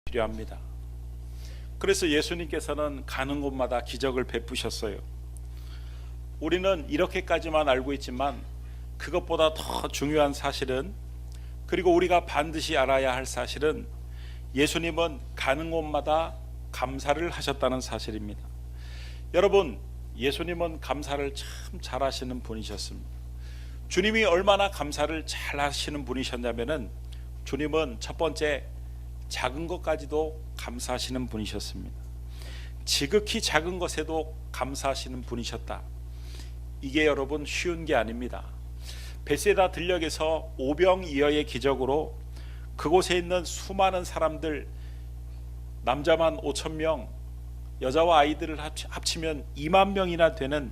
필요합니다. 그래서 예수님께서는 가는 곳마다 기적을 베푸셨어요. 우리는 이렇게까지만 알고 있지만 그것보다 더 중요한 사실은, 그리고 우리가 반드시 알아야 할 사실은, 예수님은 가는 곳마다 감사를 하셨다는 사실입니다. 여러분, 예수님은 감사를 참 잘하시는 분이셨습니다. 주님이 얼마나 감사를 잘 하시는 분이셨냐면은, 주님은 첫 번째, 작은 것까지도 감사하시는 분이셨습니다. 지극히 작은 것에도 감사하시는 분이셨다. 이게 여러분 쉬운 게 아닙니다. 베세다 들녘에서 오병이어의 기적으로 그곳에 있는 수많은 사람들, 남자만 5,000명, 여자와 아이들을 합치면 2만 명이나 되는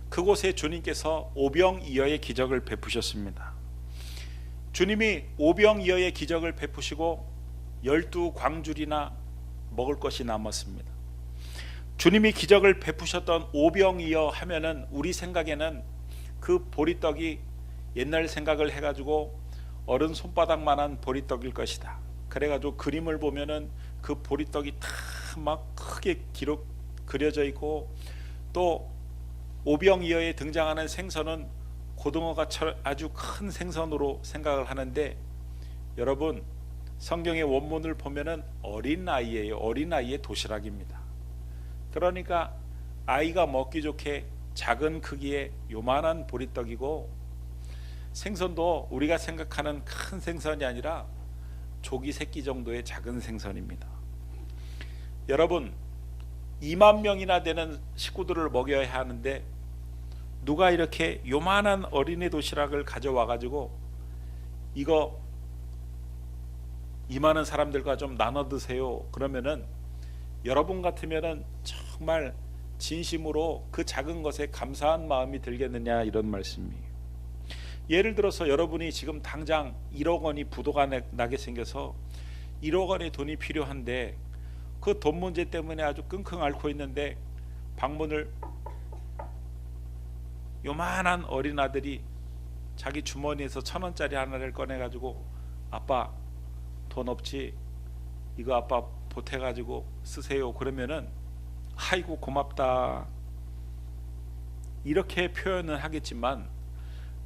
그곳에 주님께서 오병이어의 기적을 베푸셨습니다. 주님이 오병이어의 기적을 베푸시고 12광줄이나 먹을 것이 남았습니다. 주님이 기적을 베푸셨던 오병이어 하면은 우리 생각에는 그 보리떡이, 옛날 생각을 해가지고 어른 손바닥만한 보리떡일 것이다. 그래가지고 그림을 보면은 그 보리떡이 다 막 크게 그려져 있고, 또 오병이어에 등장하는 생선은 고등어가 아주 큰 생선으로 생각을 하는데, 여러분 성경의 원문을 보면은 어린아이예요. 어린아이의 도시락입니다. 그러니까 아이가 먹기 좋게 작은 크기의 요만한 보리떡이고, 생선도 우리가 생각하는 큰 생선이 아니라 조기 새끼 정도의 작은 생선입니다. 여러분, 2만 명이나 되는 식구들을 먹여야 하는데 누가 이렇게 요만한 어린이 도시락을 가져와 가지고 이거 이 많은 사람들과 좀 나눠 드세요, 그러면은 여러분 같으면은 정말 진심으로 그 작은 것에 감사한 마음이 들겠느냐, 이런 말씀이에요. 예를 들어서 여러분이 지금 당장 1억 원이 부도가 나게 생겨서 1억 원의 돈이 필요한데, 그 돈 문제 때문에 아주 끙끙 앓고 있는데 방문을 요만한 어린아들이 자기 주머니에서 1,000원짜리 하나를 꺼내가지고, 아빠 돈 없지? 이거 아빠 보태가지고 쓰세요. 그러면은 아이고 고맙다, 이렇게 표현은 하겠지만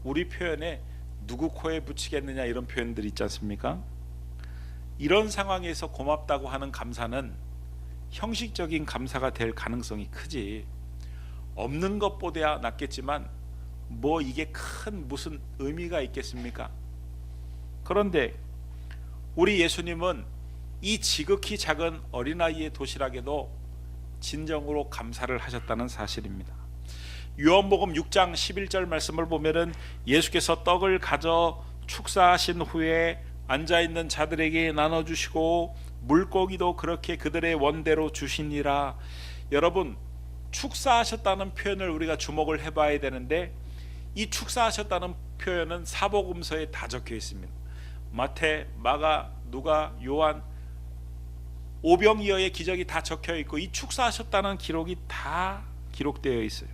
우리 표현에 누구 코에 붙이겠느냐, 이런 표현들이 있지 않습니까? 이런 상황에서 고맙다고 하는 감사는 형식적인 감사가 될 가능성이 크지, 없는 것보다 낫겠지만 뭐 이게 큰 무슨 의미가 있겠습니까? 그런데 우리 예수님은 이 지극히 작은 어린아이의 도시락에도 진정으로 감사를 하셨다는 사실입니다. 요한복음 6장 11절 말씀을 보면은 예수께서 떡을 가져 축사하신 후에 앉아있는 자들에게 나눠주시고 물고기도 그렇게 그들의 원대로 주시니라. 여러분, 축사하셨다는 표현을 우리가 주목을 해봐야 되는데, 이 축사하셨다는 표현은 사복음서에 다 적혀 있습니다. 마태, 마가, 누가, 요한, 오병이어의 기적이 다 적혀 있고, 이 축사하셨다는 기록이 다 기록되어 있어요.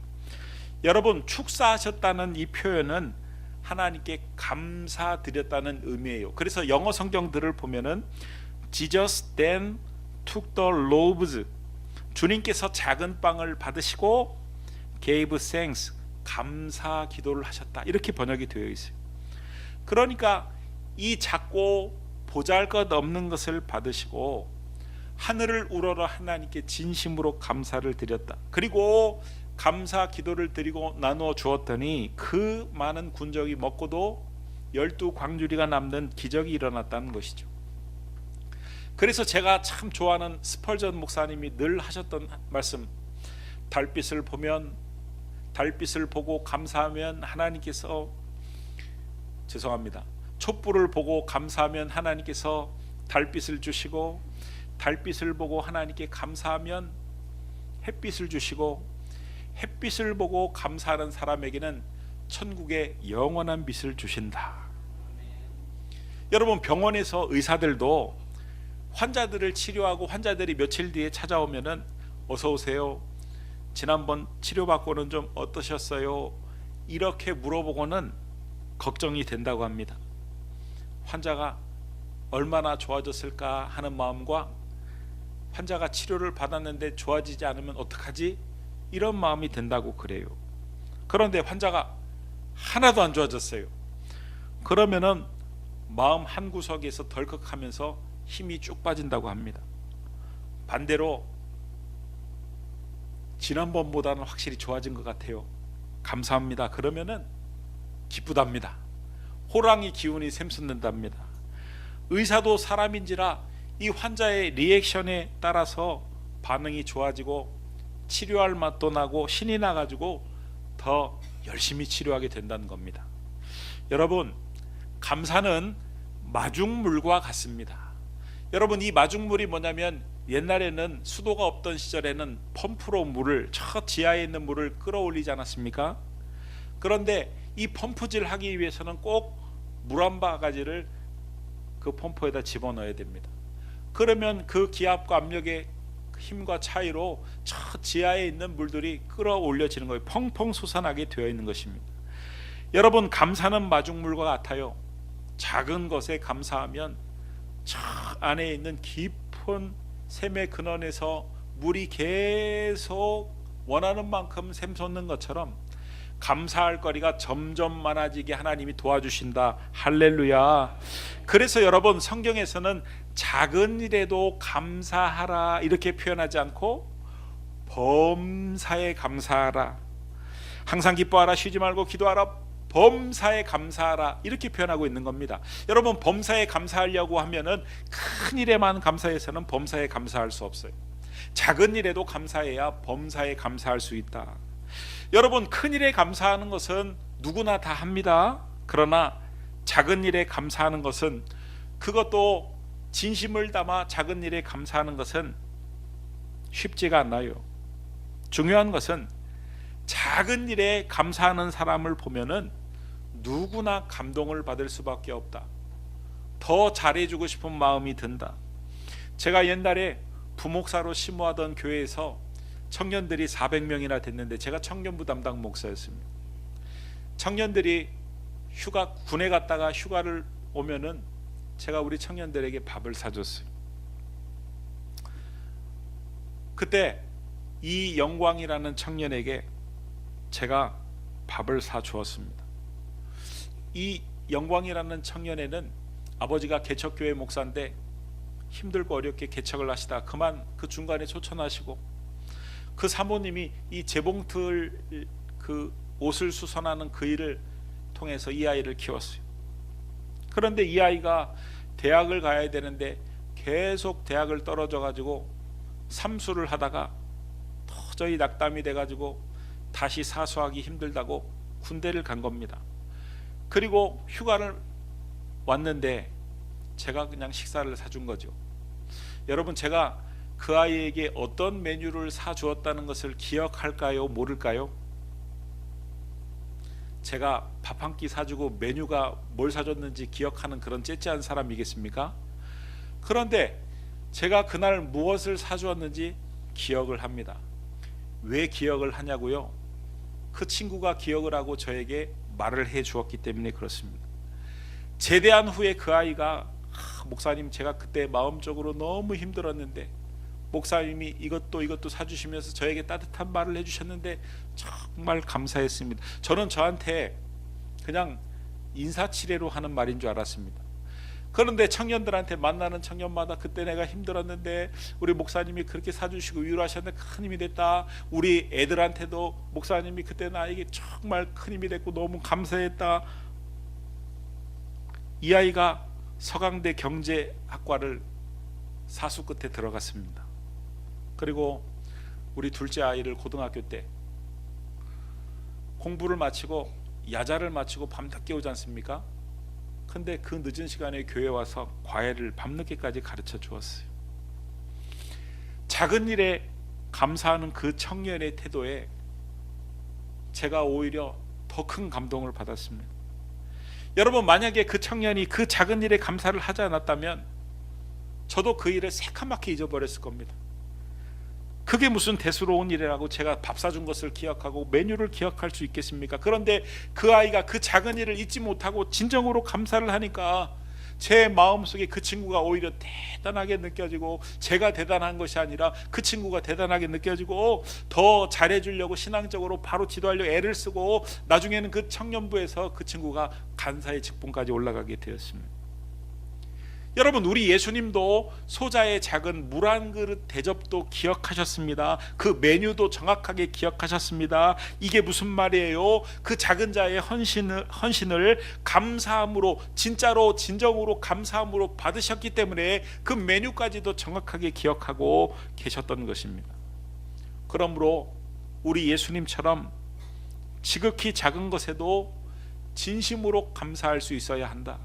여러분, 축사하셨다는 이 표현은 하나님께 감사드렸다는 의미예요. 그래서 영어 성경들을 보면은 Jesus then took the loaves, 주님께서 작은 빵을 받으시고 gave thanks, 감사 기도를 하셨다, 이렇게 번역이 되어 있어요. 그러니까 이 작고 보잘것없는 것을 받으시고 하늘을 우러러 하나님께 진심으로 감사를 드렸다. 그리고 감사 기도를 드리고 나누어 주었더니 그 많은 군적이 먹고도 12광주리가 남는 기적이 일어났다는 것이죠. 그래서 제가 참 좋아하는 스펄전 목사님이 늘 하셨던 말씀, 달빛을 보면, 달빛을 보고 감사하면 하나님께서, 죄송합니다, 촛불을 보고 감사하면 하나님께서 달빛을 주시고, 달빛을 보고 하나님께 감사하면 햇빛을 주시고, 햇빛을 보고 감사하는 사람에게는 천국의 영원한 빛을 주신다. 여러분, 병원에서 의사들도 환자들을 치료하고 환자들이 며칠 뒤에 찾아오면은 어서 오세요, 지난번 치료받고는 좀 어떠셨어요? 이렇게 물어보고는 걱정이 된다고 합니다. 환자가 얼마나 좋아졌을까 하는 마음과 환자가 치료를 받았는데 좋아지지 않으면 어떡하지? 이런 마음이 든다고 그래요. 그런데 환자가 하나도 안 좋아졌어요. 그러면은 마음 한구석에서 덜컥하면서 힘이 쭉 빠진다고 합니다. 반대로 지난번보다는 확실히 좋아진 것 같아요. 감사합니다. 그러면은 기쁘답니다. 호랑이 기운이 샘솟는답니다. 의사도 사람인지라 이 환자의 리액션에 따라서 반응이 좋아지고 치료할 맛도 나고 신이 나가지고 더 열심히 치료하게 된다는 겁니다. 여러분, 감사는 마중물과 같습니다. 여러분, 이 마중물이 뭐냐면 옛날에는 수도가 없던 시절에는 펌프로 물을, 저 지하에 있는 물을 끌어올리지 않았습니까? 그런데 이 펌프질 하기 위해서는 꼭 물 한 바가지를 그 펌프에다 집어넣어야 됩니다. 그러면 그 기압과 압력의 힘과 차이로 저 지하에 있는 물들이 끌어올려지는 거예요. 펑펑 솟아나게 되어 있는 것입니다. 여러분, 감사는 마중물과 같아요. 작은 것에 감사하면 저 안에 있는 깊은 샘의 근원에서 물이 계속 원하는 만큼 샘솟는 것처럼 감사할 거리가 점점 많아지게 하나님이 도와주신다. 할렐루야. 그래서 여러분, 성경에서는 작은 일에도 감사하라 이렇게 표현하지 않고 범사에 감사하라, 항상 기뻐하라, 쉬지 말고 기도하라, 범사에 감사하라 이렇게 표현하고 있는 겁니다. 여러분, 범사에 감사하려고 하면은 큰 일에만 감사해서는 범사에 감사할 수 없어요. 작은 일에도 감사해야 범사에 감사할 수 있다. 여러분, 큰 일에 감사하는 것은 누구나 다 합니다. 그러나 작은 일에 감사하는 것은, 그것도 진심을 담아 작은 일에 감사하는 것은 쉽지가 않아요. 중요한 것은 작은 일에 감사하는 사람을 보면은 누구나 감동을 받을 수밖에 없다. 더 잘해주고 싶은 마음이 든다. 제가 옛날에 부목사로 심호하던 교회에서 청년들이 400명이나 됐는데 제가 청년부 담당 목사였습니다. 청년들이 군에 갔다가 휴가를 오면은 제가 우리 청년들에게 밥을 사줬어요. 그때 이영광이라는 청년에게 제가 밥을 사주었습니다. 이 영광이라는 청년에는 아버지가 개척교회 목사인데 힘들고 어렵게 개척을 하시다 그만 그 중간에 초천하시고, 그 사모님이 이 재봉틀 그 옷을 수선하는 그 일을 통해서 이 아이를 키웠어요. 그런데 이 아이가 대학을 가야 되는데 계속 대학을 떨어져 가지고 삼수를 하다가 도저히 낙담이 돼 가지고 다시 사수하기 힘들다고 군대를 간 겁니다. 그리고 휴가를 왔는데 제가 그냥 식사를 사준 거죠. 여러분, 제가 그 아이에게 어떤 메뉴를 사주었다는 것을 기억할까요? 모를까요? 제가 밥 한 끼 사주고 메뉴가 뭘 사줬는지 기억하는 그런 째째한 사람이겠습니까? 그런데 제가 그날 무엇을 사주었는지 기억을 합니다. 왜 기억을 하냐고요? 그 친구가 기억을 하고 저에게 말을 해 주었기 때문에 그렇습니다. 제대한 후에 그 아이가 목사님, 제가 그때 마음적으로 너무 힘들었는데 목사님이 이것도 사주시면서 저에게 따뜻한 말을 해주셨는데 정말 감사했습니다. 저는 저한테 그냥 인사치레로 하는 말인 줄 알았습니다. 그런데 청년들한테, 만나는 청년마다 그때 내가 힘들었는데 우리 목사님이 그렇게 사주시고 위로하셨는데 큰 힘이 됐다. 우리 애들한테도 목사님이 그때 나에게 정말 큰 힘이 됐고 너무 감사했다. 이 아이가 서강대 경제학과를 사수 끝에 들어갔습니다. 그리고 우리 둘째 아이를 고등학교 때 공부를 마치고 야자를 마치고 밤늦게 오지 않습니까? 근데 그 늦은 시간에 교회 와서 과외를 밤늦게까지 가르쳐 주었어요. 작은 일에 감사하는 그 청년의 태도에 제가 오히려 더 큰 감동을 받았습니다. 여러분, 만약에 그 청년이 그 작은 일에 감사를 하지 않았다면 저도 그 일을 새카맣게 잊어버렸을 겁니다. 그게 무슨 대수로운 일이라고 제가 밥 사준 것을 기억하고 메뉴를 기억할 수 있겠습니까? 그런데 그 아이가 그 작은 일을 잊지 못하고 진정으로 감사를 하니까 제 마음속에 그 친구가 오히려 대단하게 느껴지고 제가 대단한 것이 아니라 그 친구가 대단하게 느껴지고 더 잘해주려고 신앙적으로 바로 지도하려고 애를 쓰고 나중에는 그 청년부에서 그 친구가 간사의 직분까지 올라가게 되었습니다. 여러분, 우리 예수님도 소자의 작은 물 한 그릇 대접도 기억하셨습니다. 그 메뉴도 정확하게 기억하셨습니다. 이게 무슨 말이에요? 그 작은 자의 헌신을 감사함으로, 진짜로 진정으로 감사함으로 받으셨기 때문에 그 메뉴까지도 정확하게 기억하고 계셨던 것입니다. 그러므로 우리 예수님처럼 지극히 작은 것에도 진심으로 감사할 수 있어야 한다.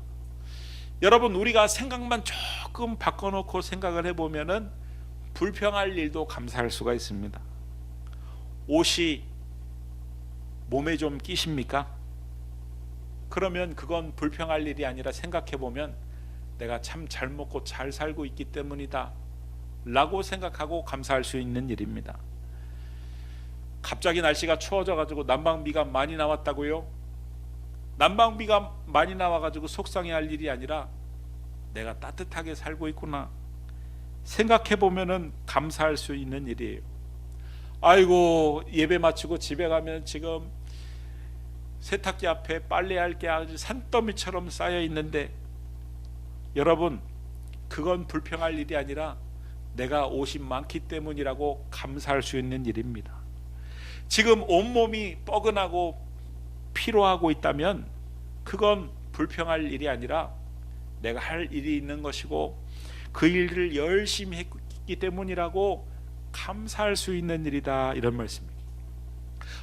여러분, 우리가 생각만 조금 바꿔놓고 생각을 해보면은 불평할 일도 감사할 수가 있습니다. 옷이 몸에 좀 끼십니까? 그러면 그건 불평할 일이 아니라 생각해보면 내가 참 잘 먹고 잘 살고 있기 때문이다 라고 생각하고 감사할 수 있는 일입니다. 갑자기 날씨가 추워져가지고 난방비가 많이 나왔다고요? 난방비가 많이 나와가지고 속상해할 일이 아니라 내가 따뜻하게 살고 있구나 생각해보면 감사할 수 있는 일이에요. 아이고, 예배 마치고 집에 가면 지금 세탁기 앞에 빨래할 게 아주 산더미처럼 쌓여 있는데, 여러분, 그건 불평할 일이 아니라 내가 옷이 많기 때문이라고 감사할 수 있는 일입니다. 지금 온몸이 뻐근하고 피로하고 있다면 그건 불평할 일이 아니라 내가 할 일이 있는 것이고 그 일을 열심히 했기 때문이라고 감사할 수 있는 일이다, 이런 말씀입니다.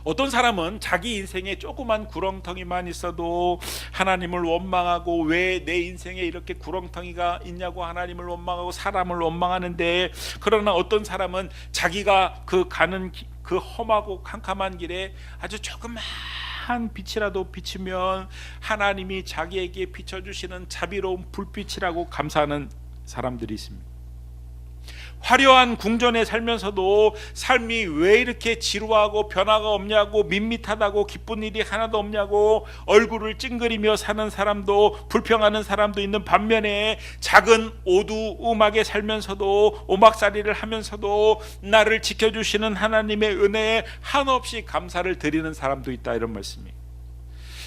어떤 사람은 자기 인생에 조그만 구렁텅이만 있어도 하나님을 원망하고 왜 내 인생에 이렇게 구렁텅이가 있냐고 하나님을 원망하고 사람을 원망하는데, 그러나 어떤 사람은 자기가 그 가는 그 험하고 캄캄한 길에 아주 조그만 빛이라도 비치면 하나님이 자기에게 비춰주시는 자비로운 불빛이라고 감사하는 사람들이 있습니다. 화려한 궁전에 살면서도 삶이 왜 이렇게 지루하고 변화가 없냐고, 밋밋하다고, 기쁜 일이 하나도 없냐고 얼굴을 찡그리며 사는 사람도, 불평하는 사람도 있는 반면에 작은 오두음하게 살면서도, 오막살이를 하면서도 나를 지켜주시는 하나님의 은혜에 한없이 감사를 드리는 사람도 있다, 이런 말씀이에요.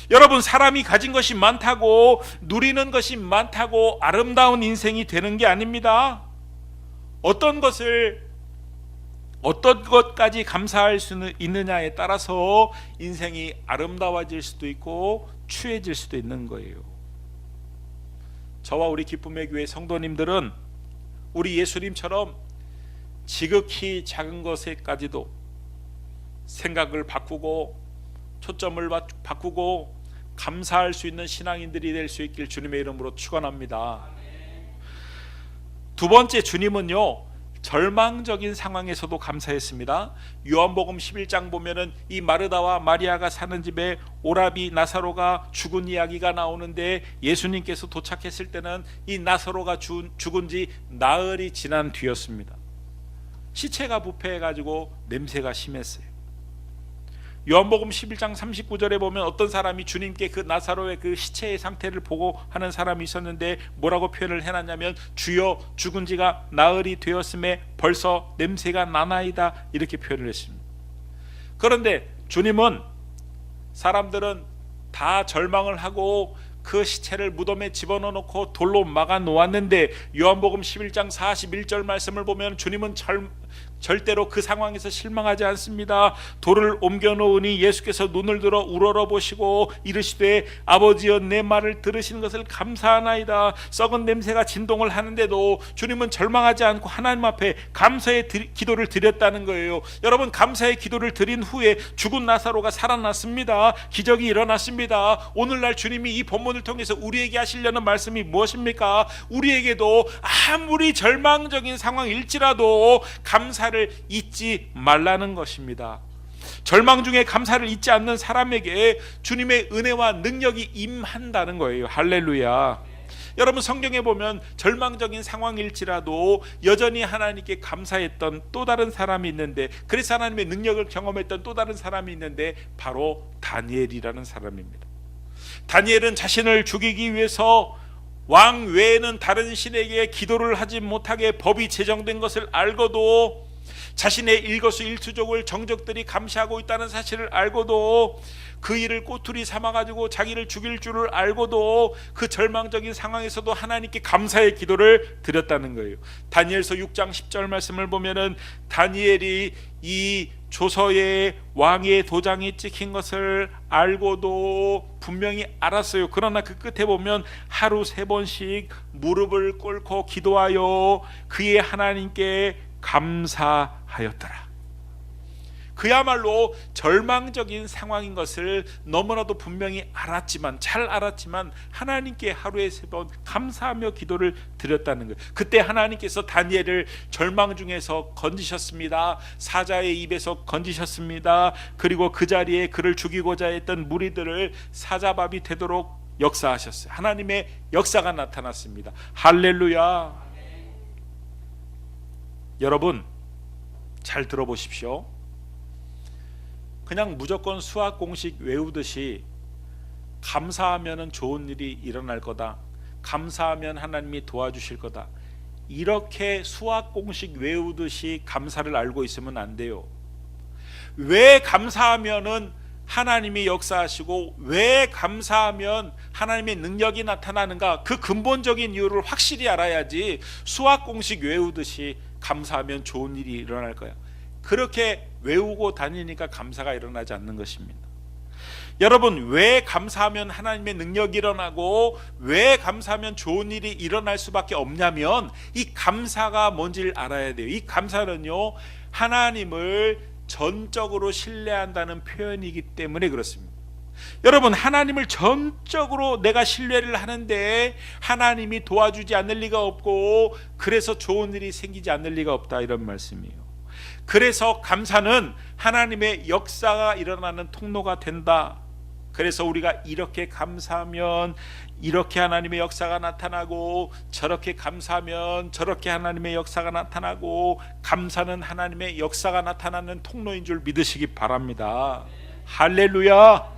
여러분, 사람이 가진 것이 많다고, 누리는 것이 많다고 아름다운 인생이 되는 게 아닙니다. 어떤 것까지 감사할 수 있느냐에 따라서 인생이 아름다워질 수도 있고 추해질 수도 있는 거예요. 저와 우리 기쁨의 교회 성도님들은 우리 예수님처럼 지극히 작은 것에까지도 생각을 바꾸고 초점을 바꾸고 감사할 수 있는 신앙인들이 될 수 있길 주님의 이름으로 축원합니다. 두 번째, 주님은요 절망적인 상황에서도 감사했습니다. 요한복음 11장 보면은 이 마르다와 마리아가 사는 집에 오라비 나사로가 죽은 이야기가 나오는데, 예수님께서 도착했을 때는 이 나사로가 죽은 지 나흘이 지난 뒤였습니다. 시체가 부패해가지고 냄새가 심했어요. 요한복음 11장 39절에 보면 어떤 사람이 주님께 그 나사로의 그 시체의 상태를 보고 하는 사람이 있었는데 뭐라고 표현을 해놨냐면, 주여 죽은 지가 나흘이 되었음에 벌써 냄새가 나나이다, 이렇게 표현을 했습니다. 그런데 주님은, 사람들은 다 절망을 하고 그 시체를 무덤에 집어넣고 돌로 막아 놓았는데, 요한복음 11장 41절 말씀을 보면 주님은 절대로 그 상황에서 실망하지 않습니다. 돌을 옮겨 놓으니 예수께서 눈을 들어 우러러 보시고 이르시되, 아버지여 내 말을 들으신 것을 감사하나이다. 썩은 냄새가 진동을 하는데도 주님은 절망하지 않고 하나님 앞에 감사의 기도를 드렸다는 거예요. 여러분, 감사의 기도를 드린 후에 죽은 나사로가 살아났습니다. 기적이 일어났습니다. 오늘날 주님이 이 본문을 통해서 우리에게 하시려는 말씀이 무엇입니까? 우리에게도 아무리 절망적인 상황일지라도 감사를 잊지 말라는 것입니다. 절망 중에 감사를 잊지 않는 사람에게 주님의 은혜와 능력이 임한다는 거예요. 할렐루야. 여러분, 성경에 보면 절망적인 상황일지라도 여전히 하나님께 감사했던 또 다른 사람이 있는데, 그래서 하나님의 능력을 경험했던 또 다른 사람이 있는데, 바로 다니엘이라는 사람입니다. 다니엘은 자신을 죽이기 위해서 왕 외에는 다른 신에게 기도를 하지 못하게 법이 제정된 것을 알고도, 자신의 일거수일투족을 정적들이 감시하고 있다는 사실을 알고도, 그 일을 꼬투리 삼아가지고 자기를 죽일 줄을 알고도 그 절망적인 상황에서도 하나님께 감사의 기도를 드렸다는 거예요. 다니엘서 6장 10절 말씀을 보면은 다니엘이 이 조서에 왕의 도장이 찍힌 것을 알고도 분명히 알았어요. 그러나 그 끝에 보면 하루 3번씩 무릎을 꿇고 기도하여 그의 하나님께 감사하였더라. 그야말로 절망적인 상황인 것을 너무나도 분명히 알았지만, 잘 알았지만 하나님께 하루에 3번 감사하며 기도를 드렸다는 거예요. 그때 하나님께서 다니엘을 절망 중에서 건지셨습니다. 사자의 입에서 건지셨습니다. 그리고 그 자리에 그를 죽이고자 했던 무리들을 사자밥이 되도록 역사하셨어요. 하나님의 역사가 나타났습니다. 할렐루야. 여러분 잘 들어보십시오. 그냥 무조건 수학 공식 외우듯이 감사하면 좋은 일이 일어날 거다, 감사하면 하나님이 도와주실 거다, 이렇게 수학 공식 외우듯이 감사를 알고 있으면 안 돼요. 왜 감사하면은 하나님이 역사하시고 왜 감사하면 하나님의 능력이 나타나는가, 그 근본적인 이유를 확실히 알아야지 수학 공식 외우듯이 감사하면 좋은 일이 일어날 거야. 그렇게 외우고 다니니까 감사가 일어나지 않는 것입니다. 여러분, 왜 감사하면 하나님의 능력이 일어나고 왜 감사하면 좋은 일이 일어날 수밖에 없냐면, 이 감사가 뭔지를 알아야 돼요. 이 감사는요, 하나님을 전적으로 신뢰한다는 표현이기 때문에 그렇습니다. 여러분, 하나님을 전적으로 내가 신뢰를 하는데 하나님이 도와주지 않을 리가 없고, 그래서 좋은 일이 생기지 않을 리가 없다, 이런 말씀이에요. 그래서 감사는 하나님의 역사가 일어나는 통로가 된다. 그래서 우리가 이렇게 감사하면 이렇게 하나님의 역사가 나타나고, 저렇게 감사하면 저렇게 하나님의 역사가 나타나고, 감사는 하나님의 역사가 나타나는 통로인 줄 믿으시기 바랍니다. 할렐루야.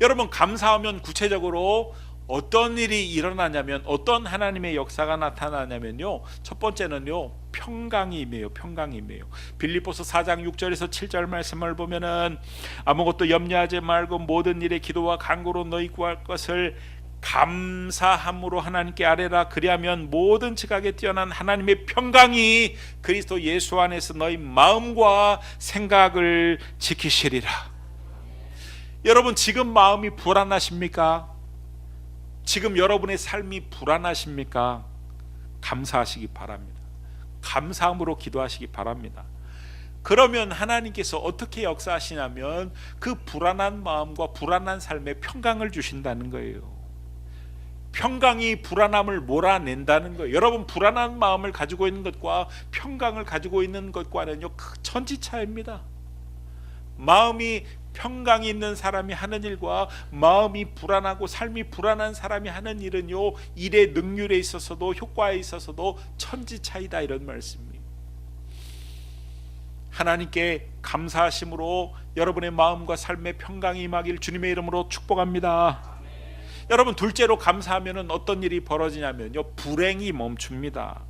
여러분, 감사하면 구체적으로 어떤 일이 일어나냐면, 어떤 하나님의 역사가 나타나냐면요, 첫 번째는요, 평강이 임해요. 평강이 임해요. 빌립보서 4장 6절에서 7절 말씀을 보면은, 아무것도 염려하지 말고 모든 일에 기도와 간구로 너희 구할 것을 감사함으로 하나님께 아뢰라. 그리하면 모든 지각에 뛰어난 하나님의 평강이 그리스도 예수 안에서 너희 마음과 생각을 지키시리라. 여러분, 지금 마음이 불안하십니까? 지금 여러분의 삶이 불안하십니까? 감사하시기 바랍니다. 감사함으로 기도하시기 바랍니다. 그러면 하나님께서 어떻게 역사하시냐면, 그 불안한 마음과 불안한 삶에 평강을 주신다는 거예요. 평강이 불안함을 몰아낸다는 거예요. 여러분, 불안한 마음을 가지고 있는 것과 평강을 가지고 있는 것과는요, 천지차이입니다. 마음이 평강이 있는 사람이 하는 일과 마음이 불안하고 삶이 불안한 사람이 하는 일은요, 일의 능률에 있어서도 효과에 있어서도 천지차이다, 이런 말씀이에요. 하나님께 감사하심으로 여러분의 마음과 삶의 평강이 임하길 주님의 이름으로 축복합니다. 여러분, 둘째로 감사하면 어떤 일이 벌어지냐면요, 불행이 멈춥니다.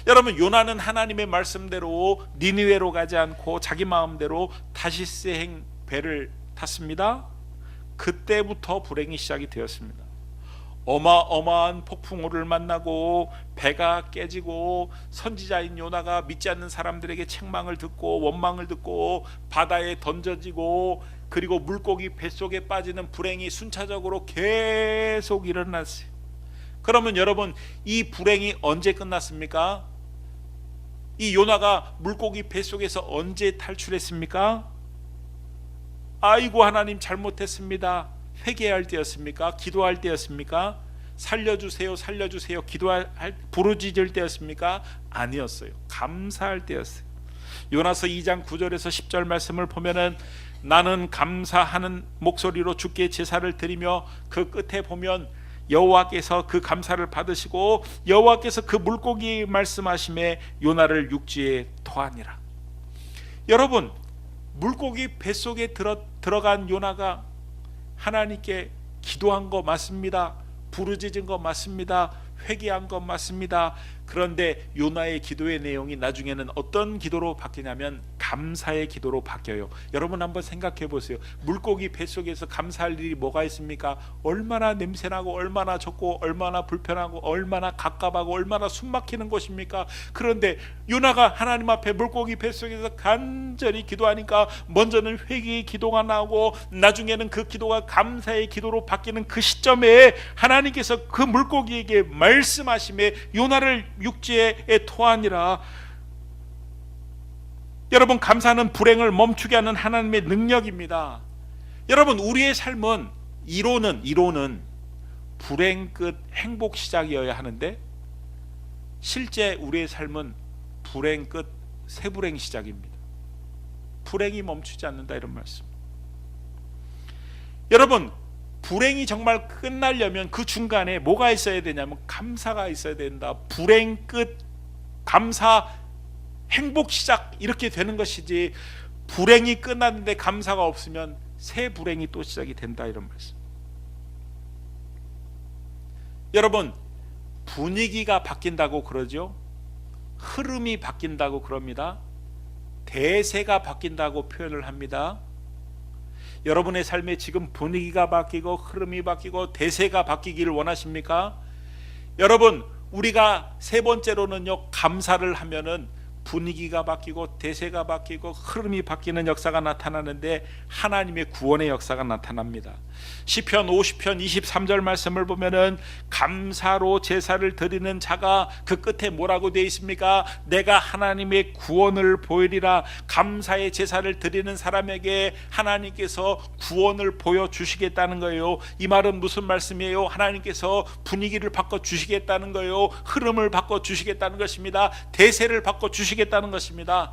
여러분, 요나는 하나님의 말씀대로 니느웨로 가지 않고 자기 마음대로 다시스행 배를 탔습니다. 그때부터 불행이 시작이 되었습니다. 어마어마한 폭풍우를 만나고 배가 깨지고, 선지자인 요나가 믿지 않는 사람들에게 책망을 듣고 원망을 듣고 바다에 던져지고, 그리고 물고기 뱃속에 빠지는 불행이 순차적으로 계속 일어났어요. 그러면 여러분, 이 불행이 언제 끝났습니까? 이 요나가 물고기 뱃속에서 언제 탈출했습니까? 아이고 하나님 잘못했습니다, 회개할 때였습니까? 기도할 때였습니까? 살려주세요 살려주세요 부르짖을 때였습니까? 아니었어요. 감사할 때였어요. 요나서 2장 9절에서 10절 말씀을 보면은, 나는 감사하는 목소리로 주께 제사를 드리며, 그 끝에 보면 여호와께서 그 감사를 받으시고 여호와께서 그 물고기 말씀하심에 요나를 육지에 토하니라. 여러분, 물고기 뱃속에 들어간 요나가 하나님께 기도한 거 맞습니다. 부르짖은 것 맞습니다. 회개한 것 맞습니다. 그런데 요나의 기도의 내용이 나중에는 어떤 기도로 바뀌냐면 감사의 기도로 바뀌어요. 여러분 한번 생각해 보세요. 물고기 뱃속에서 감사할 일이 뭐가 있습니까? 얼마나 냄새나고 얼마나 좁고 얼마나 불편하고 얼마나 갑갑하고 얼마나 숨막히는 곳입니까? 그런데 요나가 하나님 앞에 물고기 뱃속에서 간절히 기도하니까 먼저는 회개의 기도가 나오고 나중에는 그 기도가 감사의 기도로 바뀌는 그 시점에 하나님께서 그 물고기에게 말씀하심에 요나를 육지에 토하니라. 여러분, 감사는 불행을 멈추게 하는 하나님의 능력입니다. 여러분, 우리의 삶은 이론은 불행 끝 행복 시작이어야 하는데 실제 우리의 삶은 불행 끝 새불행 시작입니다. 불행이 멈추지 않는다, 이런 말씀. 여러분, 불행이 정말 끝나려면 그 중간에 뭐가 있어야 되냐면 감사가 있어야 된다. 불행 끝 감사 행복 시작, 이렇게 되는 것이지 불행이 끝났는데 감사가 없으면 새 불행이 또 시작이 된다, 이런 말씀. 여러분, 분위기가 바뀐다고 그러죠. 흐름이 바뀐다고 그럽니다. 대세가 바뀐다고 표현을 합니다. 여러분의 삶에 지금 분위기가 바뀌고 흐름이 바뀌고 대세가 바뀌기를 원하십니까? 여러분, 우리가 세 번째로는요, 감사를 하면은 분위기가 바뀌고 대세가 바뀌고 흐름이 바뀌는 역사가 나타나는데 하나님의 구원의 역사가 나타납니다. 시편 50편 23절 말씀을 보면은 감사로 제사를 드리는 자가 그 끝에 뭐라고 되어 있습니까? 내가 하나님의 구원을 보이리라. 감사의 제사를 드리는 사람에게 하나님께서 구원을 보여주시겠다는 거예요. 이 말은 무슨 말씀이에요? 하나님께서 분위기를 바꿔주시겠다는 거예요. 흐름을 바꿔주시겠다는 것입니다. 대세를 바꿔주시겠다는 것입니다.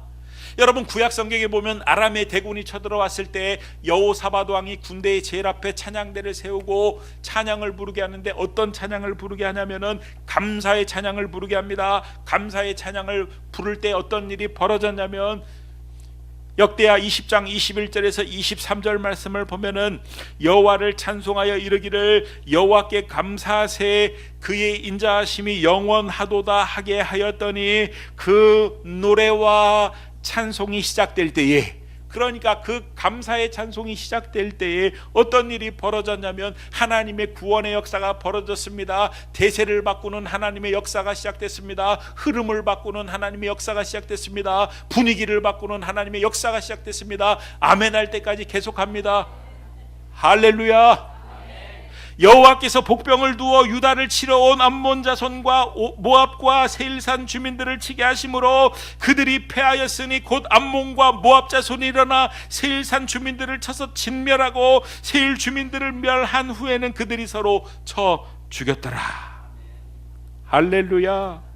여러분, 구약 성경에 보면 아람의 대군이 쳐들어왔을 때 여호사밧 왕이 군대의 제일 앞에 찬양대를 세우고 찬양을 부르게 하는데 어떤 찬양을 부르게 하냐면은 감사의 찬양을 부르게 합니다. 감사의 찬양을 부를 때 어떤 일이 벌어졌냐면 역대하 20장 21절에서 23절 말씀을 보면은 여호와를 찬송하여 이르기를 여호와께 감사하세 그의 인자하심이 영원하도다 하게 하였더니 그 노래와 찬송이 시작될 때에, 그러니까 그 감사의 찬송이 시작될 때에 어떤 일이 벌어졌냐면 하나님의 구원의 역사가 벌어졌습니다. 대세를 바꾸는 하나님의 역사가 시작됐습니다. 흐름을 바꾸는 하나님의 역사가 시작됐습니다. 분위기를 바꾸는 하나님의 역사가 시작됐습니다. 아멘 할 때까지 계속합니다. 할렐루야. 여호와께서 복병을 두어 유다를 치러 온 암몬 자손과 모압과 세일산 주민들을 치게 하심으로 그들이 패하였으니 곧 암몬과 모압 자손이 일어나 세일산 주민들을 쳐서 진멸하고 세일 주민들을 멸한 후에는 그들이 서로 쳐 죽였더라. 할렐루야.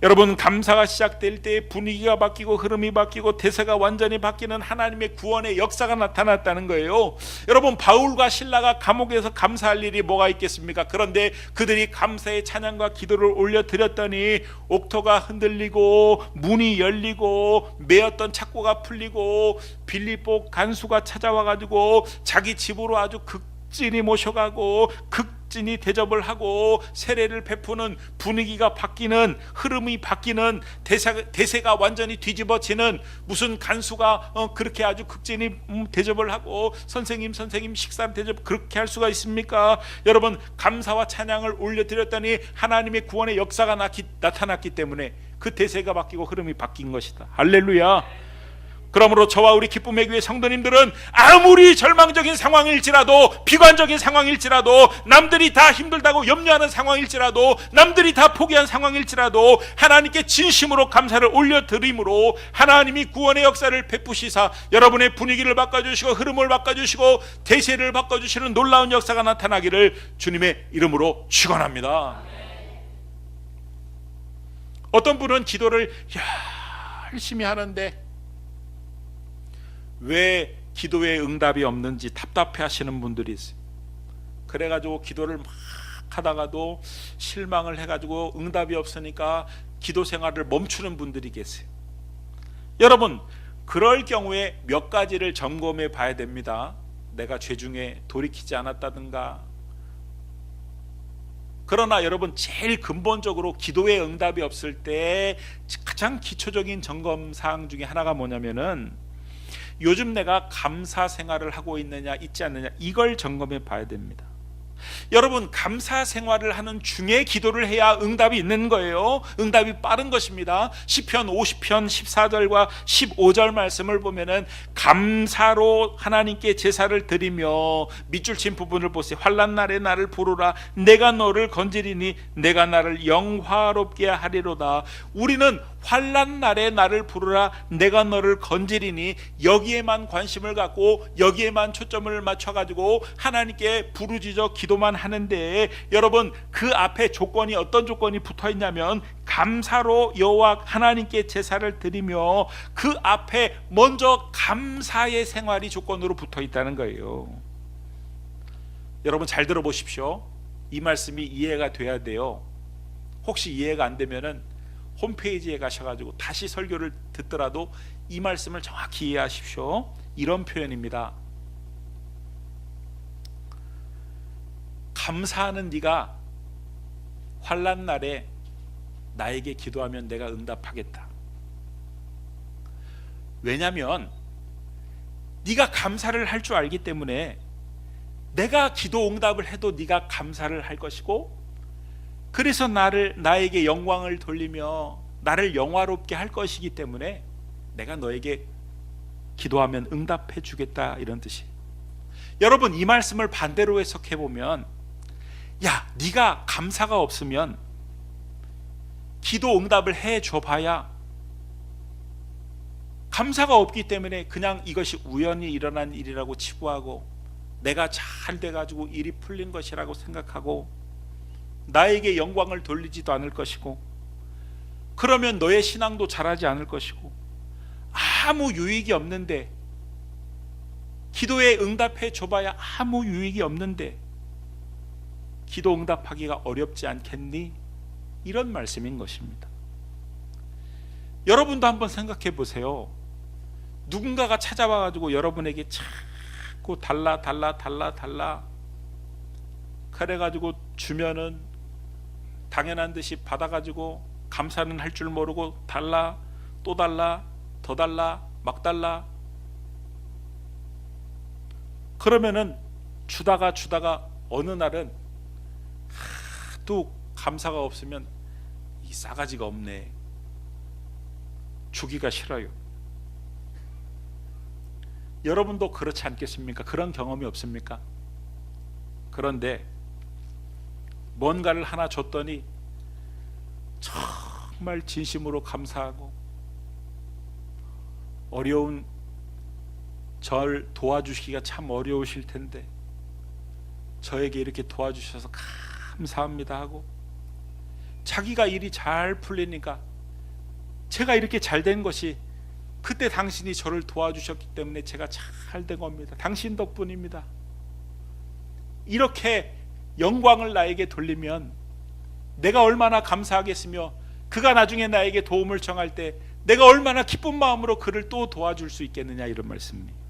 여러분, 감사가 시작될 때 분위기가 바뀌고 흐름이 바뀌고 대세가 완전히 바뀌는 하나님의 구원의 역사가 나타났다는 거예요. 여러분, 바울과 실라가 감옥에서 감사할 일이 뭐가 있겠습니까? 그런데 그들이 감사의 찬양과 기도를 올려드렸더니 옥토가 흔들리고 문이 열리고 매였던 착고가 풀리고 빌립보 간수가 찾아와가지고 자기 집으로 아주 극진히 모셔가고 극진히 대접을 하고 세례를 베푸는, 분위기가 바뀌는, 흐름이 바뀌는, 대세가 완전히 뒤집어지는, 무슨 간수가 그렇게 아주 극진히 대접을 하고 선생님 식사 대접 그렇게 할 수가 있습니까? 여러분, 감사와 찬양을 올려드렸더니 하나님의 구원의 역사가 나타났기 때문에 그 대세가 바뀌고 흐름이 바뀐 것이다. 할렐루야. 그러므로 저와 우리 기쁨의 교회 성도님들은 아무리 절망적인 상황일지라도, 비관적인 상황일지라도, 남들이 다 힘들다고 염려하는 상황일지라도, 남들이 다 포기한 상황일지라도 하나님께 진심으로 감사를 올려드림으로 하나님이 구원의 역사를 베푸시사 여러분의 분위기를 바꿔주시고 흐름을 바꿔주시고 대세를 바꿔주시는 놀라운 역사가 나타나기를 주님의 이름으로 축원합니다. 어떤 분은 기도를 열심히 하는데 왜 기도에 응답이 없는지 답답해 하시는 분들이 있어요. 그래가지고 기도를 막 하다가도 실망을 해가지고 응답이 없으니까 기도 생활을 멈추는 분들이 계세요. 여러분, 그럴 경우에 몇 가지를 점검해 봐야 됩니다. 내가 죄 중에 돌이키지 않았다든가, 그러나 여러분, 제일 근본적으로 기도의 응답이 없을 때 가장 기초적인 점검 사항 중에 하나가 뭐냐면은, 요즘 내가 감사 생활을 하고 있느냐 있지 않느냐, 이걸 점검해 봐야 됩니다. 여러분, 감사 생활을 하는 중에 기도를 해야 응답이 있는 거예요. 응답이 빠른 것입니다. 시편 50편 14절과 15절 말씀을 보면은 감사로 하나님께 제사를 드리며, 밑줄 친 부분을 보세요. 환난 날에 나를 부르라. 내가 너를 건지리니 내가 나를 영화롭게 하리로다. 우리는 환난 날에 나를 부르라, 내가 너를 건지리니, 여기에만 관심을 갖고 여기에만 초점을 맞춰가지고 하나님께 부르짖어 기도만 하는데, 여러분, 그 앞에 조건이, 어떤 조건이 붙어 있냐면, 감사로 여호와 하나님께 제사를 드리며, 그 앞에 먼저 감사의 생활이 조건으로 붙어 있다는 거예요. 여러분, 잘 들어보십시오. 이 말씀이 이해가 돼야 돼요. 혹시 이해가 안 되면은 홈페이지에 가셔가지고 다시 설교를 듣더라도 이 말씀을 정확히 이해하십시오. 이런 표현입니다. 감사하는 네가 환난 날에 나에게 기도하면 내가 응답하겠다. 왜냐하면 네가 감사를 할 줄 알기 때문에 내가 기도 응답을 해도 네가 감사를 할 것이고, 그래서 나에게 영광을 돌리며 나를 영화롭게 할 것이기 때문에 내가 너에게 기도하면 응답해 주겠다, 이런 뜻이에요. 여러분, 이 말씀을 반대로 해석해 보면, 야, 네가 감사가 없으면 기도 응답을 해 줘봐야 감사가 없기 때문에 그냥 이것이 우연히 일어난 일이라고 치부하고, 내가 잘 돼가지고 일이 풀린 것이라고 생각하고 나에게 영광을 돌리지도 않을 것이고, 그러면 너의 신앙도 자라지 않을 것이고, 아무 유익이 없는데, 기도에 응답해 줘봐야 아무 유익이 없는데 기도 응답하기가 어렵지 않겠니? 이런 말씀인 것입니다. 여러분도 한번 생각해 보세요. 누군가가 찾아와 가지고 여러분에게 자꾸 달라 그래 가지고 주면은 당연한 듯이 받아가지고 감사는 할 줄 모르고 달라, 또 달라, 더 달라, 막 달라. 그러면은 주다가 어느 날은 또 감사가 없으면, 이 싸가지가 없네, 주기가 싫어요. 여러분도 그렇지 않겠습니까? 그런 경험이 없습니까? 그런데 뭔가를 하나 줬더니 정말 진심으로 감사하고, 어려운 절 도와주시기가 참 어려우실 텐데 저에게 이렇게 도와주셔서 감사합니다 하고, 자기가 일이 잘 풀리니까 제가 이렇게 잘 된 것이 그때 당신이 저를 도와주셨기 때문에 제가 잘 된 겁니다. 당신 덕분입니다. 이렇게 영광을 나에게 돌리면 내가 얼마나 감사하겠으며, 그가 나중에 나에게 도움을 청할 때 내가 얼마나 기쁜 마음으로 그를 또 도와줄 수 있겠느냐, 이런 말씀이에요.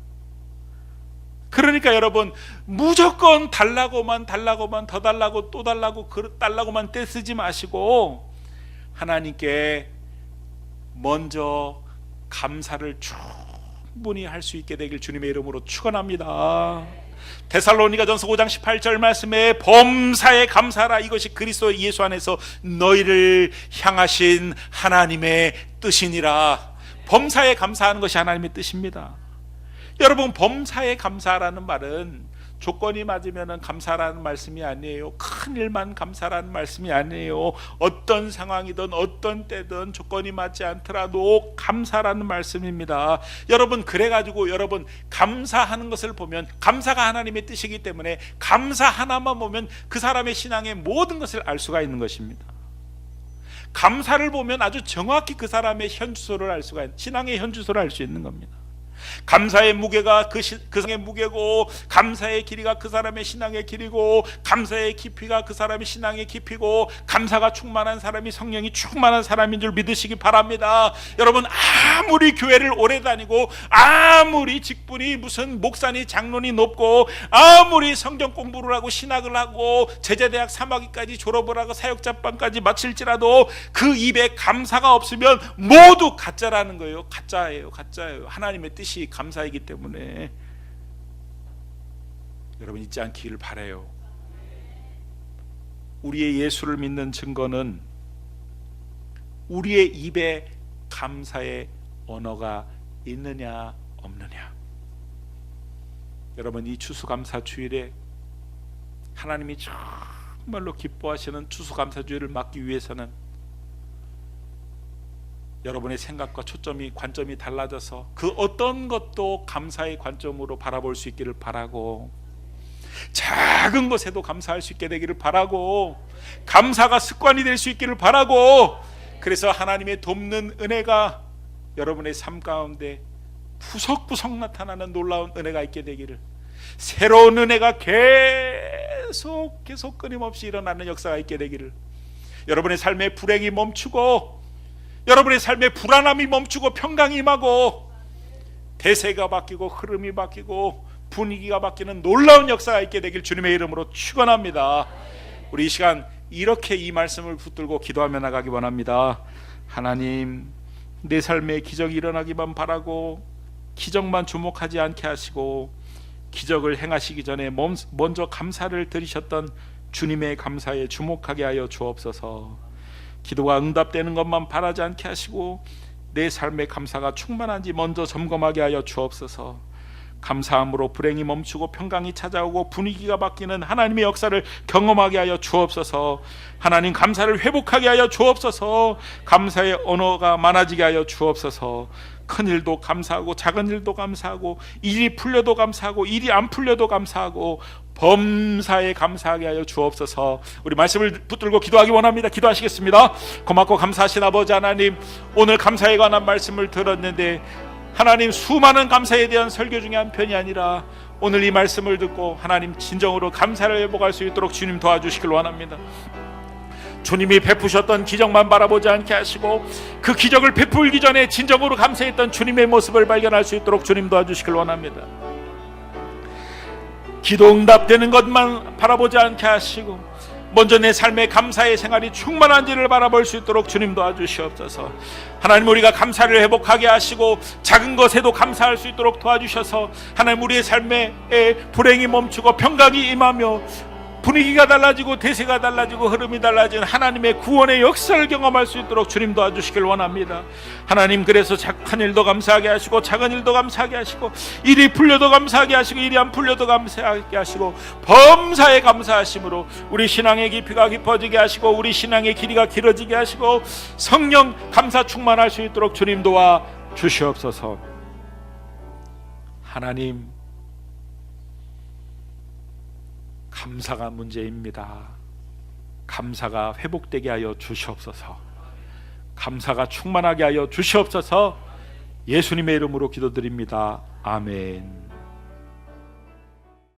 그러니까 여러분, 무조건 달라고만 더 달라고 또 달라고만 떼쓰지 마시고 하나님께 먼저 감사를 충분히 할 수 있게 되길 주님의 이름으로 축원합니다. 데살로니가전서 5장 18절 말씀에 범사에 감사하라, 이것이 그리스도 예수 안에서 너희를 향하신 하나님의 뜻이니라. 범사에 감사하는 것이 하나님의 뜻입니다. 여러분, 범사에 감사라는 말은 조건이 맞으면 감사라는 말씀이 아니에요. 큰 일만 감사라는 말씀이 아니에요. 어떤 상황이든 어떤 때든 조건이 맞지 않더라도 감사라는 말씀입니다. 여러분, 그래가지고 여러분 감사하는 것을 보면, 감사가 하나님의 뜻이기 때문에 감사 하나만 보면 그 사람의 신앙의 모든 것을 알 수가 있는 것입니다. 감사를 보면 아주 정확히 그 사람의 현주소를 알 수가 있는, 신앙의 현주소를 알 수 있는 겁니다. 감사의 무게가 그 사람의 무게고, 감사의 길이가 그 사람의 신앙의 길이고, 감사의 깊이가 그 사람의 신앙의 깊이고, 감사가 충만한 사람이 성령이 충만한 사람인 줄 믿으시기 바랍니다. 여러분, 아무리 교회를 오래 다니고, 아무리 직분이 무슨 목사니 장로니 높고, 아무리 성경 공부를 하고 신학을 하고 제자대학 3학기까지 졸업을 하고 사역자반까지 마칠지라도 그 입에 감사가 없으면 모두 가짜라는 거예요. 가짜예요. 하나님의 뜻이 감사이기 때문에 여러분 잊지 않기를 바라요. 우리의 예수를 믿는 증거는 우리의 입에 감사의 언어가 있느냐 없느냐. 여러분, 이 추수감사주일에 하나님이 정말로 기뻐하시는 추수감사주일을 맞기 위해서는 여러분의 생각과 관점이 달라져서 그 어떤 것도 감사의 관점으로 바라볼 수 있기를 바라고, 작은 것에도 감사할 수 있게 되기를 바라고, 감사가 습관이 될 수 있기를 바라고, 그래서 하나님의 돕는 은혜가 여러분의 삶 가운데 부석부석 나타나는 놀라운 은혜가 있게 되기를, 새로운 은혜가 계속 끊임없이 일어나는 역사가 있게 되기를, 여러분의 삶의 불행이 멈추고, 여러분의 삶의 불안함이 멈추고 평강이 임하고, 대세가 바뀌고 흐름이 바뀌고 분위기가 바뀌는 놀라운 역사가 있게 되길 주님의 이름으로 축원합니다. 우리 이 시간 이렇게 이 말씀을 붙들고 기도하며 나가기 원합니다. 하나님, 내 삶에 기적이 일어나기만 바라고 기적만 주목하지 않게 하시고, 기적을 행하시기 전에 먼저 감사를 드리셨던 주님의 감사에 주목하게 하여 주옵소서. 기도가 응답되는 것만 바라지 않게 하시고 내 삶의 감사가 충만한지 먼저 점검하게 하여 주옵소서. 감사함으로 불행이 멈추고 평강이 찾아오고 분위기가 바뀌는 하나님의 역사를 경험하게 하여 주옵소서. 하나님, 감사를 회복하게 하여 주옵소서. 감사의 언어가 많아지게 하여 주옵소서. 큰 일도 감사하고 작은 일도 감사하고, 일이 풀려도 감사하고 일이 안 풀려도 감사하고, 범사에 감사하게 하여 주옵소서. 우리 말씀을 붙들고 기도하기 원합니다. 기도하시겠습니다. 고맙고 감사하신 아버지 하나님, 오늘 감사에 관한 말씀을 들었는데 하나님, 수많은 감사에 대한 설교 중에 한 편이 아니라 오늘 이 말씀을 듣고 하나님 진정으로 감사를 회복할 수 있도록 주님 도와주시길 원합니다. 주님이 베푸셨던 기적만 바라보지 않게 하시고 그 기적을 베풀기 전에 진정으로 감사했던 주님의 모습을 발견할 수 있도록 주님 도와주시길 원합니다. 기도 응답되는 것만 바라보지 않게 하시고 먼저 내 삶의 감사의 생활이 충만한지를 바라볼 수 있도록 주님 도와주시옵소서. 하나님, 우리가 감사를 회복하게 하시고 작은 것에도 감사할 수 있도록 도와주셔서 하나님, 우리의 삶에 불행이 멈추고 평강이 임하며 분위기가 달라지고 대세가 달라지고 흐름이 달라진 하나님의 구원의 역사를 경험할 수 있도록 주님 도와주시길 원합니다. 하나님, 그래서 큰 일도 감사하게 하시고 작은 일도 감사하게 하시고 일이 풀려도 감사하게 하시고 일이 안 풀려도 감사하게 하시고 범사에 감사하심으로 우리 신앙의 깊이가 깊어지게 하시고 우리 신앙의 길이가 길어지게 하시고 성령 감사 충만할 수 있도록 주님 도와주시옵소서. 하나님, 감사가 문제입니다. 감사가 회복되게 하여 주시옵소서. 감사가 충만하게 하여 주시옵소서. 예수님의 이름으로 기도드립니다. 아멘.